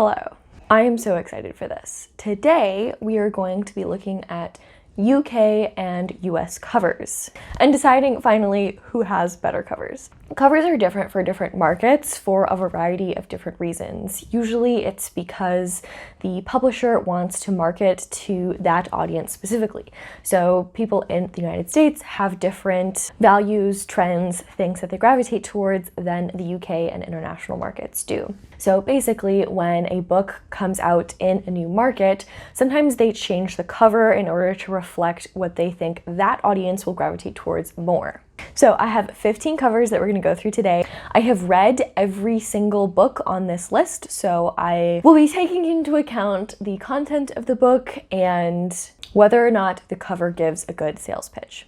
Hello. I am so excited for this. Today, we are going to be looking at UK and US covers and deciding finally who has better covers. Covers are different for different markets for a variety of different reasons. Usually it's because the publisher wants to market to that audience specifically. So people in the United States have different values, trends, things that they gravitate towards than the UK and international markets do. So basically, when a book comes out in a new market, sometimes they change the cover in order to reflect what they think that audience will gravitate towards more. So I have 15 covers that we're going to go through today. I have read every single book on this list, so I will be taking into account the content of the book and whether or not the cover gives a good sales pitch.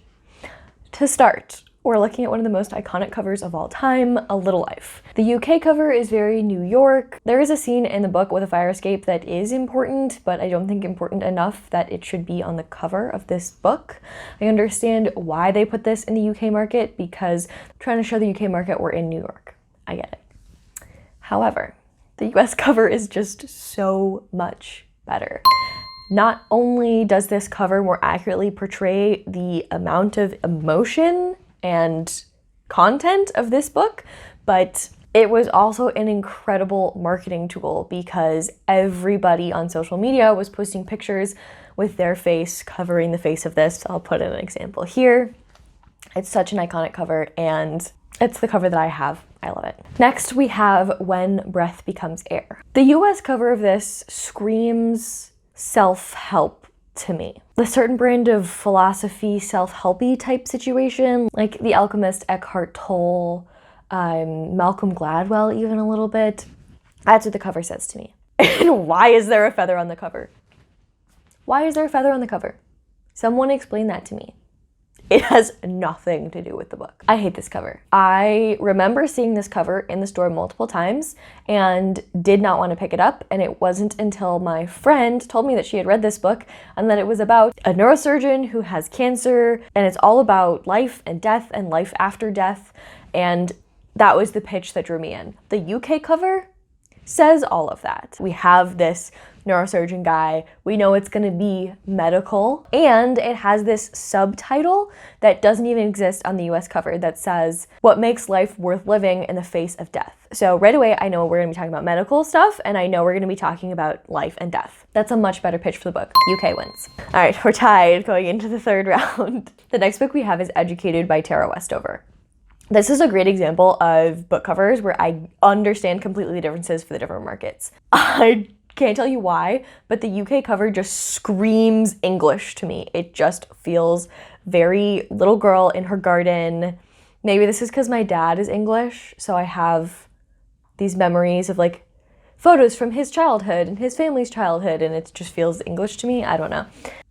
To start, we're looking at one of the most iconic covers of all time, A Little Life. The UK cover is very New York. There is a scene in the book with a fire escape that is important, but I don't think important enough that it should be on the cover of this book. I understand why they put this in the UK market because trying to show the UK market we're in New York. I get it. However, the US cover is just so much better. Not only does this cover more accurately portray the amount of emotion and content of this book, but it was also an incredible marketing tool because everybody on social media was posting pictures with their face covering the face of this. I'll put in an example here. It's such an iconic cover and it's the cover that I have. I love it. Next, we have When Breath Becomes Air. The US cover of this screams self-help to me. A certain brand of philosophy, self-helpy type situation, like The Alchemist, Eckhart Tolle, Malcolm Gladwell even a little bit. That's what the cover says to me. And why is there a feather on the cover? Why is there a feather on the cover? Someone explain that to me. It has nothing to do with the book. I hate this cover. I remember seeing this cover in the store multiple times and did not want to pick it up, and it wasn't until my friend told me that she had read this book and that it was about a neurosurgeon who has cancer and it's all about life and death and life after death, and that was the pitch that drew me in. The UK cover says all of that. We have this neurosurgeon guy, we know it's gonna be medical, and it has this subtitle that doesn't even exist on the US cover that says, "What makes life worth living in the face of death." So right away, I know we're gonna be talking about medical stuff, and I know we're gonna be talking about life and death. That's a much better pitch for the book. UK wins. All right, we're tied going into the third round. The next book we have is Educated by Tara Westover. This is a great example of book covers where I understand completely the differences for the different markets. I can't tell you why, but the UK cover just screams English to me. It just feels very little girl in her garden. Maybe this is because my dad is English, so I have these memories of like photos from his childhood and his family's childhood, and it just feels English to me. I don't know.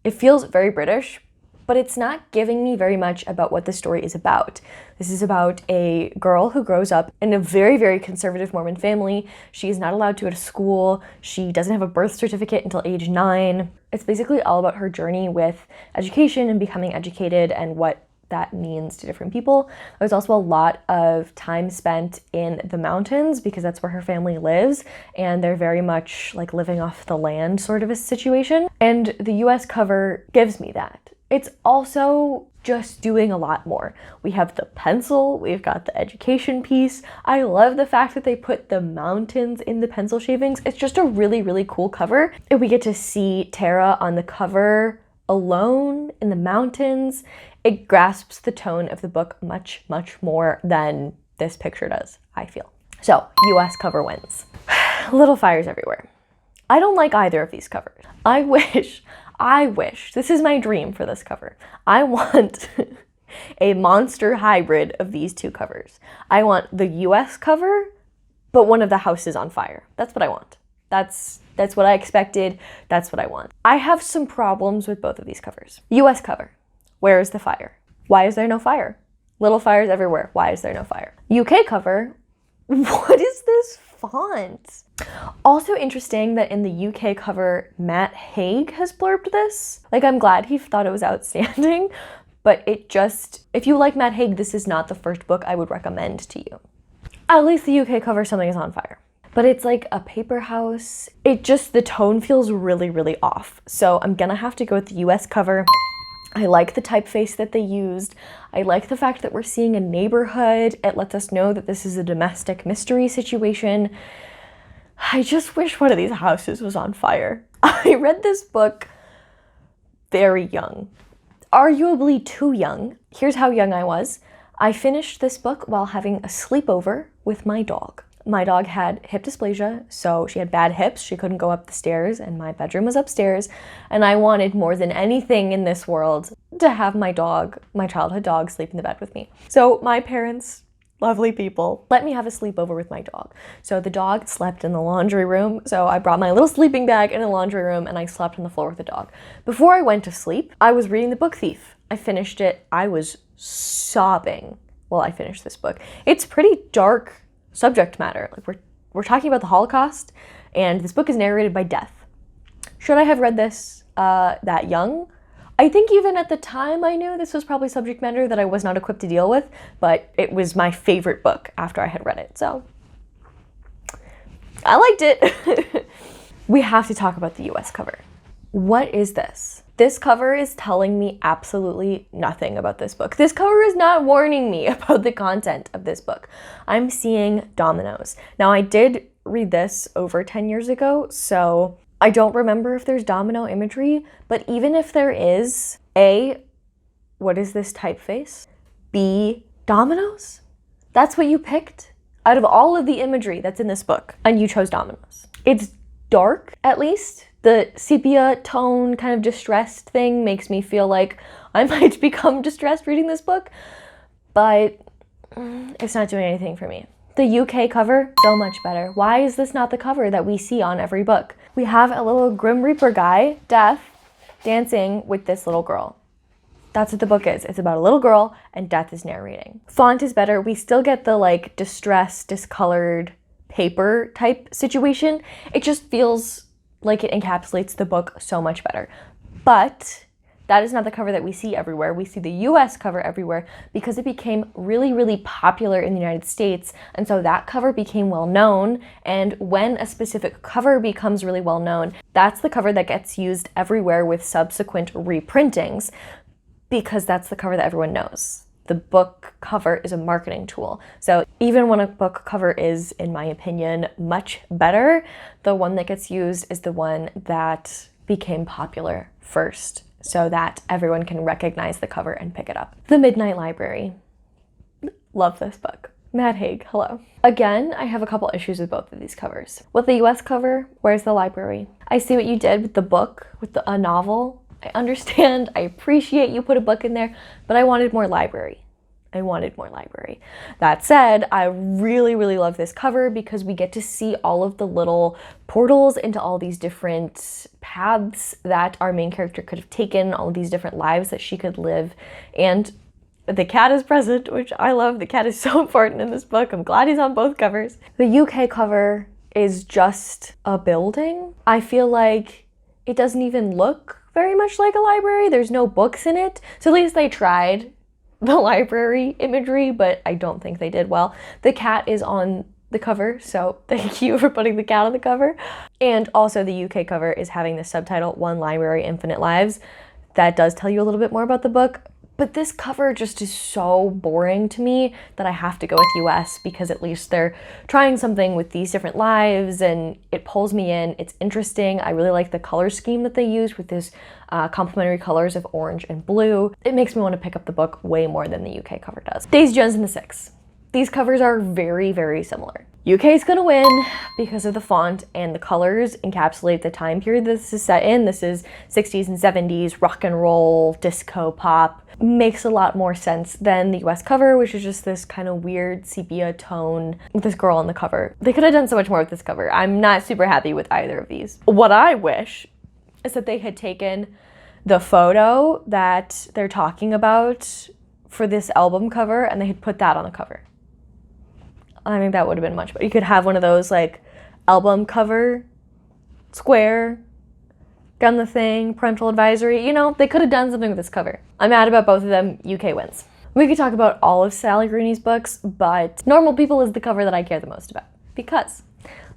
It feels very British, but it's not giving me very much about what the story is about. This is about a girl who grows up in a very, very conservative Mormon family. She is not allowed to go to school. She doesn't have a birth certificate until age 9. It's basically all about her journey with education and becoming educated and what that means to different people. There's also a lot of time spent in the mountains because that's where her family lives, and they're very much like living off the land sort of a situation. And the US cover gives me that. It's also just doing a lot more. We have the pencil, we've got the education piece. I love the fact that they put the mountains in the pencil shavings. It's just a really, really cool cover. And we get to see Tara on the cover alone in the mountains. It grasps the tone of the book much, much more than this picture does, I feel. So, US cover wins. Little fires everywhere. I don't like either of these covers. I wish, this is my dream for this cover. I want a monster hybrid of these two covers. I want the US cover, but one of the houses on fire. That's what I want. That's what I expected. That's what I want. I have some problems with both of these covers. US cover, where is the fire? Why is there no fire? Little fires everywhere. Why is there no fire? UK cover, what is this font? Also interesting that in the UK cover, Matt Haig has blurbed this. Like, I'm glad he thought it was outstanding, but it just, if you like Matt Haig, this is not the first book I would recommend to you. At least the UK cover, something is on fire. but it's like a paper house. The tone feels really, really off. So I'm gonna have to go with the US cover. I like the typeface that they used. I like the fact that we're seeing a neighborhood. It lets us know that this is a domestic mystery situation. I just wish one of these houses was on fire. I read this book very young, arguably too young. Here's how young I was. I finished this book while having a sleepover with my dog. My dog had hip dysplasia, so she had bad hips. She couldn't go up the stairs, and my bedroom was upstairs. And I wanted more than anything in this world to have my dog, my childhood dog, sleep in the bed with me. So my parents, lovely people, let me have a sleepover with my dog. So the dog slept in the laundry room. So I brought my little sleeping bag in the laundry room and I slept on the floor with the dog. Before I went to sleep, I was reading The Book Thief. I finished it. I was sobbing while I finished this book. It's pretty dark subject matter. Like we're talking about the Holocaust, and this book is narrated by death. Should I have read this that young? I think even at the time I knew this was probably subject matter that I was not equipped to deal with, but it was my favorite book after I had read it, so I liked it. We have to talk about the US cover. What is this? This cover is telling me absolutely nothing about this book. This cover is not warning me about the content of this book. I'm seeing dominoes. Now, I did read this over 10 years ago, so I don't remember if there's domino imagery, but even if there is, A, what is this typeface? B, dominoes? That's what you picked out of all of the imagery that's in this book, and you chose dominoes. It's dark, at least. The sepia tone, kind of distressed thing makes me feel like I might become distressed reading this book, but it's not doing anything for me. The UK cover, so much better. Why is this not the cover that we see on every book? We have a little Grim Reaper guy, Death, dancing with this little girl. That's what the book is. It's about a little girl and Death is narrating. Font is better. We still get the like distressed, discolored paper type situation. It just feels like it encapsulates the book so much better. But that is not the cover that we see everywhere. We see the US cover everywhere because it became really, really popular in the United States. And so that cover became well known. And when a specific cover becomes really well known, that's the cover that gets used everywhere with subsequent reprintings because that's the cover that everyone knows. The book cover is a marketing tool. So even when a book cover is, in my opinion, much better, the one that gets used is the one that became popular first so that everyone can recognize the cover and pick it up. The Midnight Library. Love this book. Matt Haig, hello. Again, I have a couple issues with both of these covers. With the US cover, where's the library? I see what you did with the book, with a novel. I understand, I appreciate you put a book in there, but I wanted more library. That said, I really, really love this cover because we get to see all of the little portals into all these different paths that our main character could have taken, all of these different lives that she could live. And the cat is present, which I love. The cat is so important in this book. I'm glad he's on both covers. The UK cover is just a building. I feel like it doesn't even look very much like a library. There's no books in it. So at least they tried the library imagery, but I don't think they did well. The cat is on the cover, so thank you for putting the cat on the cover. And also the UK cover is having the subtitle, One Library, Infinite Lives. That does tell you a little bit more about the book, but this cover just is so boring to me that I have to go with US because at least they're trying something with these different lives and it pulls me in. It's interesting. I really like the color scheme that they use with this complementary colors of orange and blue. It makes me want to pick up the book way more than the UK cover does. Daisy Jones and the Six. These covers are very, very similar. UK is gonna win because of the font and the colors encapsulate the time period this is set in. This is 60s and 70s, rock and roll, disco pop. Makes a lot more sense than the US cover, which is just this kind of weird sepia tone with this girl on the cover. They could have done so much more with this cover. I'm not super happy with either of these. What I wish is that they had taken the photo that they're talking about for this album cover and they had put that on the cover. I think that would have been much better. You could have one of those like album cover, square, done the thing, parental advisory. You know, they could have done something with this cover. I'm mad about both of them. UK wins. We could talk about all of Sally Rooney's books, but Normal People is the cover that I care the most about because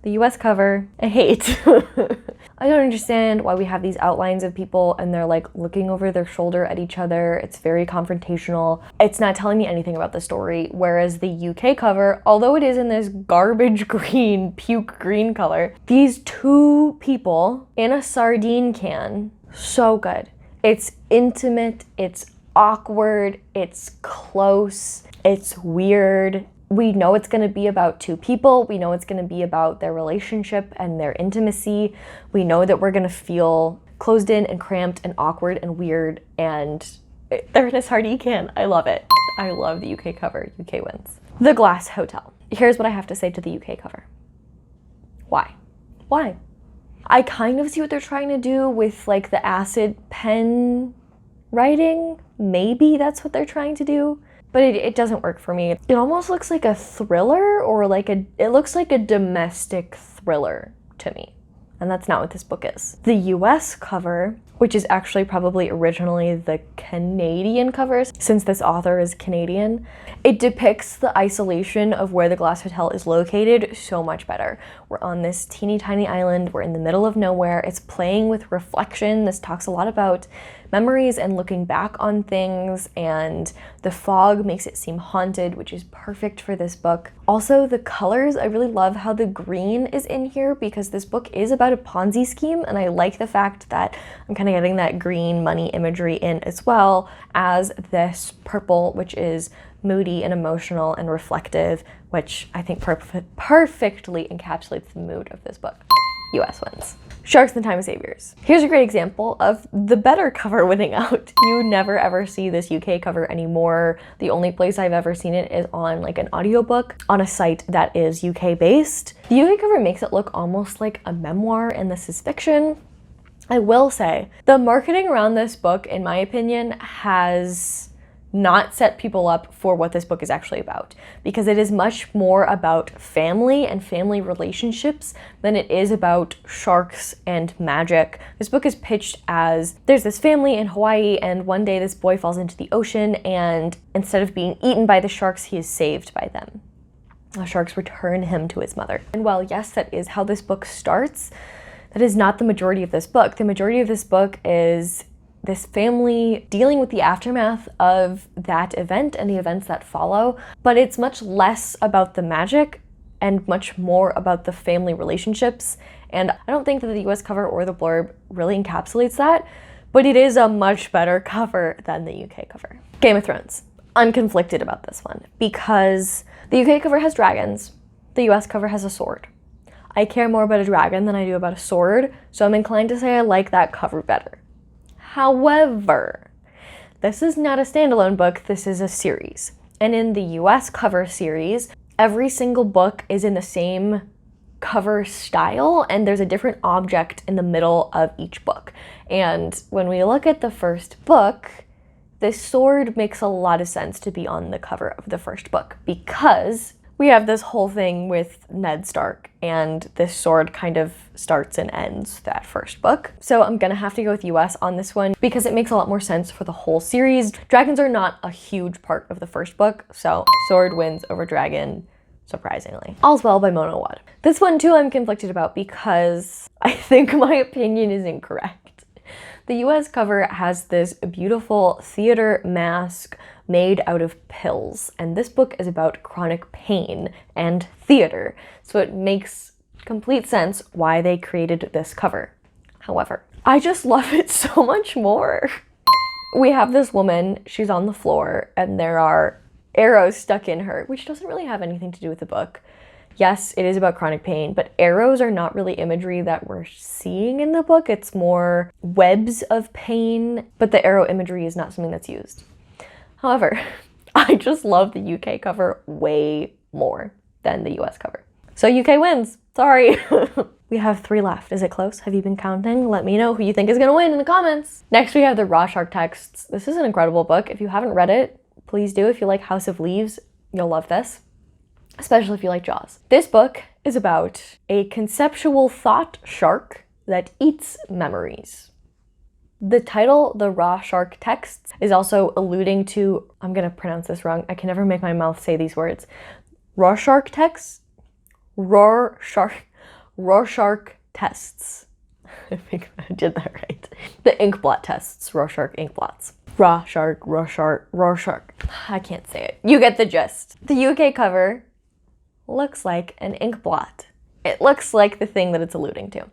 The US cover, I hate. I don't understand why we have these outlines of people and they're like looking over their shoulder at each other. It's very confrontational. It's not telling me anything about the story. Whereas the UK cover, although it is in this garbage green, puke green color, these two people in a sardine can, so good. It's intimate, it's awkward, it's close, it's weird. We know it's going to be about two people. We know it's going to be about their relationship and their intimacy. We know that we're going to feel closed in and cramped and awkward and weird, and they're in a sardine can. I love it. I love the UK cover. UK wins. The Glass Hotel. Here's what I have to say to the UK cover. Why? Why? I kind of see what they're trying to do with like the acid pen writing. Maybe that's what they're trying to do. But it doesn't work for me. It almost looks like a thriller or like it looks like a domestic thriller to me. And that's not what this book is. The US cover, which is actually probably originally the Canadian covers, since this author is Canadian, it depicts the isolation of where the Glass Hotel is located so much better. We're on this teeny tiny island, we're in the middle of nowhere, it's playing with reflection. This talks a lot about memories and looking back on things, and the fog makes it seem haunted, which is perfect for this book. Also, the colors, I really love how the green is in here because this book is about a Ponzi scheme, and I like the fact that I'm kind of getting that green money imagery in as well as this purple, which is moody and emotional and reflective, which I think perfectly encapsulates the mood of this book. US wins. Sharks in the Time of Saviors. Here's a great example of the better cover winning out. You never ever see this UK cover anymore. The only place I've ever seen it is on like an audiobook on a site that is UK based. The UK cover makes it look almost like a memoir, and this is fiction. I will say, the marketing around this book, in my opinion, has not set people up for what this book is actually about, because it is much more about family and family relationships than it is about sharks and magic. This book is pitched as there's this family in Hawaii, and one day this boy falls into the ocean, and instead of being eaten by the sharks, he is saved by them. The sharks return him to his mother. And while yes, that is how this book starts, that is not the majority of this book. The majority of this book is this family dealing with the aftermath of that event and the events that follow, but it's much less about the magic and much more about the family relationships. And I don't think that the US cover or the blurb really encapsulates that, but it is a much better cover than the UK cover. Game of Thrones. I'm conflicted about this one because the UK cover has dragons, the US cover has a sword. I care more about a dragon than I do about a sword, so I'm inclined to say I like that cover better. However, this is not a standalone book, this is a series. And in the US cover series, every single book is in the same cover style, and there's a different object in the middle of each book. And when we look at the first book, this sword makes a lot of sense to be on the cover of the first book because we have this whole thing with Ned Stark, and this sword kind of starts and ends that first book. So I'm gonna have to go with US on this one because it makes a lot more sense for the whole series. Dragons are not a huge part of the first book, so sword wins over dragon, surprisingly. All's Well by Mona Awad. This one too I'm conflicted about because I think my opinion is incorrect. The US cover has this beautiful theater mask made out of pills, and this book is about chronic pain and theater, so it makes complete sense why they created this cover. However, I just love it so much more. We have this woman, she's on the floor, and there are arrows stuck in her, which doesn't really have anything to do with the book. Yes, it is about chronic pain, but arrows are not really imagery that we're seeing in the book. It's more webs of pain, but the arrow imagery is not something that's used. However, I just love the UK cover way more than the US cover. So UK wins, sorry. We have 3 left. Is it close? Have you been counting? Let me know who you think is gonna win in the comments. Next we have the Raw Shark texts. This is an incredible book. If you haven't read it, please do. If you like House of Leaves, you'll love this, especially if you like Jaws. This book is about a conceptual thought shark that eats memories. The title, The Raw Shark Texts, is also alluding to, I'm gonna pronounce this wrong, I can never make my mouth say these words. Raw Shark Texts? Raw Shark, Rorschach tests. I think I did that right. The ink blot tests, Rorschach ink blots. Rorschach. I can't say it. You get the gist. The UK cover looks like an ink blot. It looks like the thing that it's alluding to.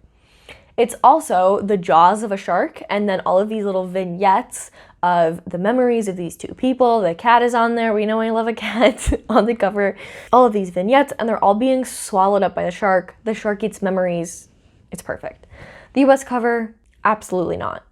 It's also the jaws of a shark, and then all of these little vignettes of the memories of these two people. The cat is on there. We know I love a cat on the cover. All of these vignettes, and they're all being swallowed up by the shark. The shark eats memories. It's perfect. The US cover, absolutely not.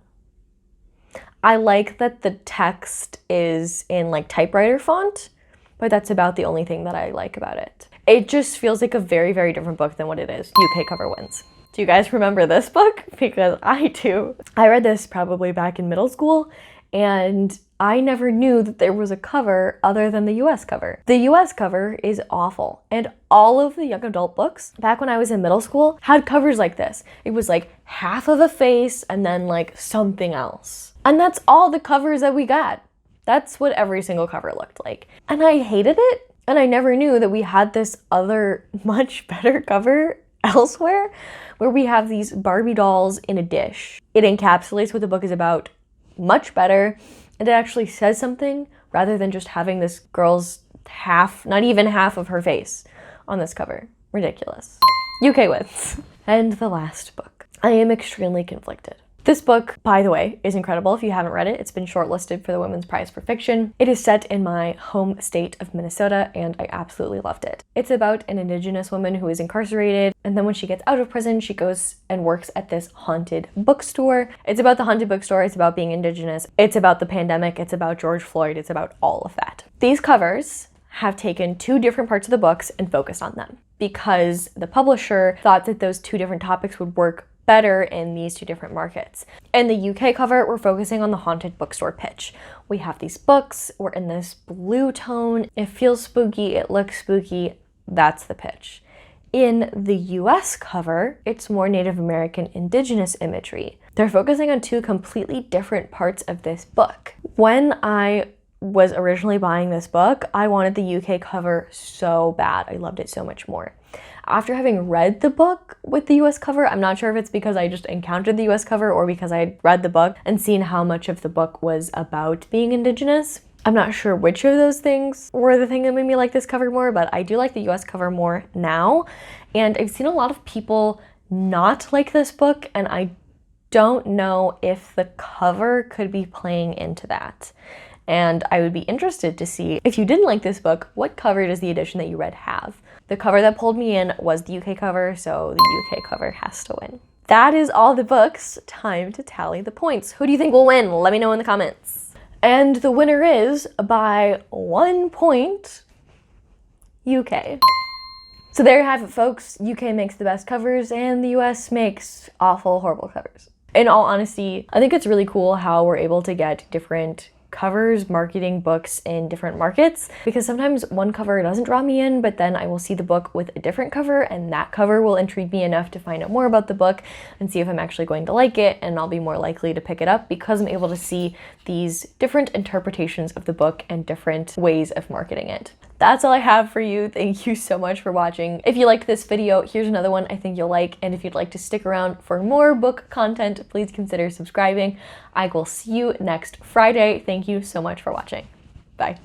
I like that the text is in like typewriter font, but that's about the only thing that I like about it. It just feels like a very, very different book than what it is. UK cover wins. Do you guys remember this book? Because I do. I read this probably back in middle school, and I never knew that there was a cover other than the US cover. The US cover is awful, and all of the young adult books back when I was in middle school had covers like this. It was like half of a face and then like something else. And that's all the covers that we got. That's what every single cover looked like. And I hated it, and I never knew that we had this other much better cover elsewhere, where we have these Barbie dolls in a dish. It encapsulates what the book is about much better, and it actually says something rather than just having this girl's half, not even half of her face on this cover. Ridiculous. UK wins. And the last book. I am extremely conflicted. This book, by the way, is incredible. If you haven't read it, it's been shortlisted for the Women's Prize for Fiction. It is set in my home state of Minnesota, and I absolutely loved it. It's about an Indigenous woman who is incarcerated, and then when she gets out of prison, she goes and works at this haunted bookstore. It's about the haunted bookstore, it's about being Indigenous, it's about the pandemic, it's about George Floyd, it's about all of that. These covers have taken two different parts of the books and focused on them because the publisher thought that those two different topics would work better in these two different markets. In the UK cover, we're focusing on the haunted bookstore pitch. We have these books, we're in this blue tone, it feels spooky, it looks spooky, that's the pitch. In the US cover, it's more Native American Indigenous imagery. They're focusing on two completely different parts of this book. When I was originally buying this book, I wanted the UK cover so bad. I loved it so much more. After having read the book with the US cover, I'm not sure if it's because I just encountered the US cover or because I had read the book and seen how much of the book was about being Indigenous. I'm not sure which of those things were the thing that made me like this cover more, but I do like the US cover more now. And I've seen a lot of people not like this book, and I don't know if the cover could be playing into that. And I would be interested to see, if you didn't like this book, what cover does the edition that you read have? The cover that pulled me in was the UK cover, so the UK cover has to win. That is all the books. Time to tally the points. Who do you think will win? Let me know in the comments. And the winner is, by 1 point, UK. So there you have it, folks. UK makes the best covers, and the US makes awful, horrible covers. In all honesty, I think it's really cool how we're able to get different covers marketing books in different markets, because sometimes one cover doesn't draw me in, but then I will see the book with a different cover, and that cover will intrigue me enough to find out more about the book and see if I'm actually going to like it, and I'll be more likely to pick it up because I'm able to see these different interpretations of the book and different ways of marketing it. That's all I have for you. Thank you so much for watching. If you liked this video, here's another one I think you'll like, and if you'd like to stick around for more book content, please consider subscribing. I will see you next Friday. Thank you so much for watching. Bye.